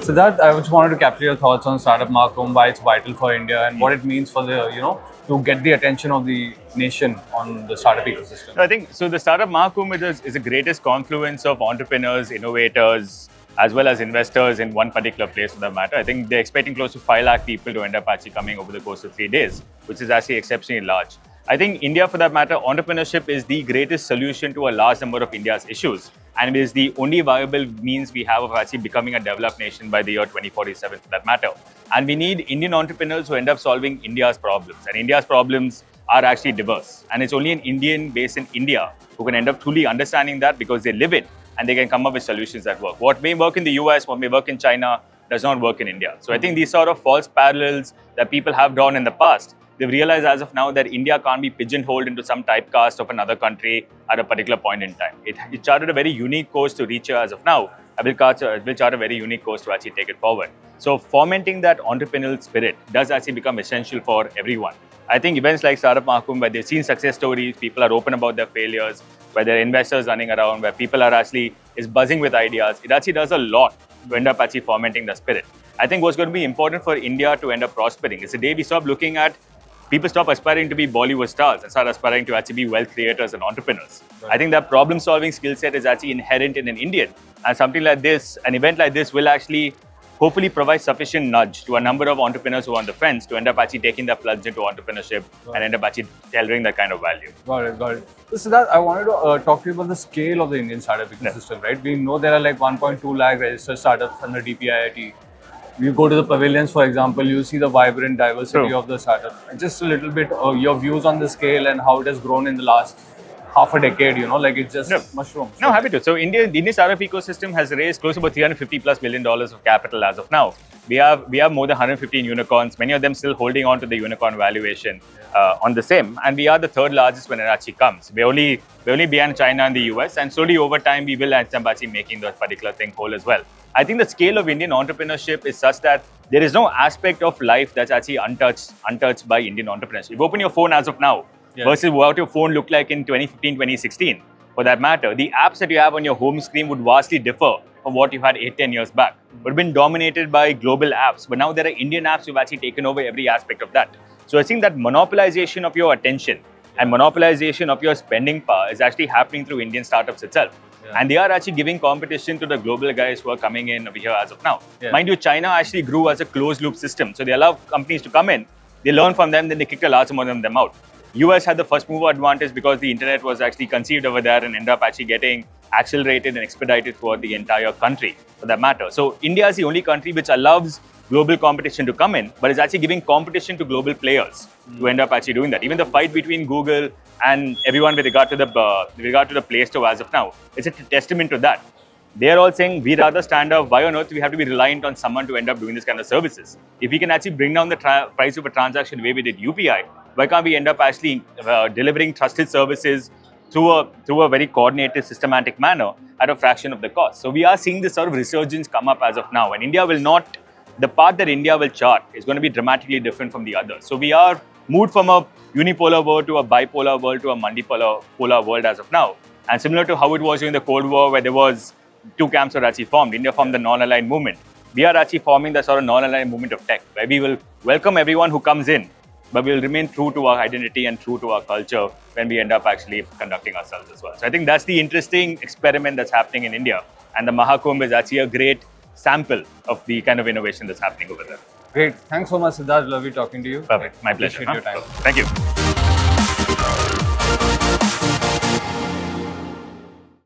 Siddharth, I just wanted to capture your thoughts on Startup Mahkumbh, why it's vital for India and what it means for to get the attention of the nation on the startup ecosystem. I think so. The Startup Mahkumbh is the greatest confluence of entrepreneurs, innovators, as well as investors in one particular place for that matter. I think they're expecting close to 5 lakh people to end up actually coming over the course of 3 days, which is actually exceptionally large. I think India, for that matter, entrepreneurship is the greatest solution to a large number of India's issues. And it is the only viable means we have of actually becoming a developed nation by the year 2047 for that matter. And we need Indian entrepreneurs who end up solving India's problems. And India's problems are actually diverse. And it's only an Indian based in India who can end up truly understanding that because they live it and they can come up with solutions that work. What may work in the US, what may work in China, does not work in India. So I think these sort of false parallels that people have drawn in the past, they've realized as of now that India can't be pigeonholed into some typecast of another country at a particular point in time. It charted a very unique course to reach here as of now. It will chart a very unique course to actually take it forward. So fomenting that entrepreneurial spirit does actually become essential for everyone. I think events like Startup Mahkumbh, where they've seen success stories, people are open about their failures, where there are investors running around, where people are actually is buzzing with ideas, it actually does a lot to end up actually fomenting the spirit. I think what's going to be important for India to end up prospering is the day we stop looking at people stop aspiring to be Bollywood stars and start aspiring to actually be wealth creators and entrepreneurs. Right. I think that problem-solving skill set is actually inherent in an Indian. And something like this, an event like this will actually hopefully provide sufficient nudge to a number of entrepreneurs who are on the fence to end up actually taking the plunge into entrepreneurship and end up actually delivering that kind of value. Got it. So Siddharth, I wanted to talk to you about the scale of the Indian startup ecosystem, right? We know there are like 1.2 lakh registered startups under DPIIT. You go to the pavilions, for example, you see the vibrant diversity of the startup. Just a little bit your views on the scale and how it has grown in the last half a decade, like it's just mushrooms. No, happy to. So the Indian startup ecosystem has raised close to about $350+ billion of capital as of now. We have more than 115 unicorns, many of them still holding on to the unicorn valuation on the same. And we are the third largest when it actually comes. We're only behind China and the US, and slowly over time we will end up actually making that particular thing whole as well. I think the scale of Indian entrepreneurship is such that there is no aspect of life that's actually untouched by Indian entrepreneurship. If you open your phone as of now versus what your phone looked like in 2015, 2016, for that matter, the apps that you have on your home screen would vastly differ from what you had 8-10 years back. But been dominated by global apps. But now there are Indian apps who've actually taken over every aspect of that. So I think that monopolization of your attention and monopolization of your spending power is actually happening through Indian startups itself. And they are actually giving competition to the global guys who are coming in over here as of now. Mind you, China actually grew as a closed loop system. So they allow companies to come in, they learn from them, then they kicked a large amount of them out. US had the first mover advantage because the internet was actually conceived over there and ended up actually getting accelerated and expedited throughout the entire country for that matter. So India is the only country which allows global competition to come in, but is actually giving competition to global players to end up actually doing that. Even the fight between Google and everyone with regard to the Play Store as of now, it's a testament to that. They're all saying, we rather stand up, why on earth we have to be reliant on someone to end up doing this kind of services? If we can actually bring down the price of a transaction the way we did UPI, why can't we end up actually delivering trusted services through a very coordinated, systematic manner at a fraction of the cost? So we are seeing this sort of resurgence come up as of now, and the path that India will chart is going to be dramatically different from the others. So we are moved from a unipolar world to a bipolar world to a multipolar world as of now. And similar to how it was during the Cold War, where there was two camps were actually formed. India formed the non-aligned movement. We are actually forming the sort of non-aligned movement of tech, where we will welcome everyone who comes in, but we will remain true to our identity and true to our culture when we end up actually conducting ourselves as well. So I think that's the interesting experiment that's happening in India. And the Mahakumbh is actually a great sample of the kind of innovation that's happening over there. Great. Thanks so much, Siddharth. Lovely talking to you. Perfect. My pleasure. Appreciate your time. Thank you.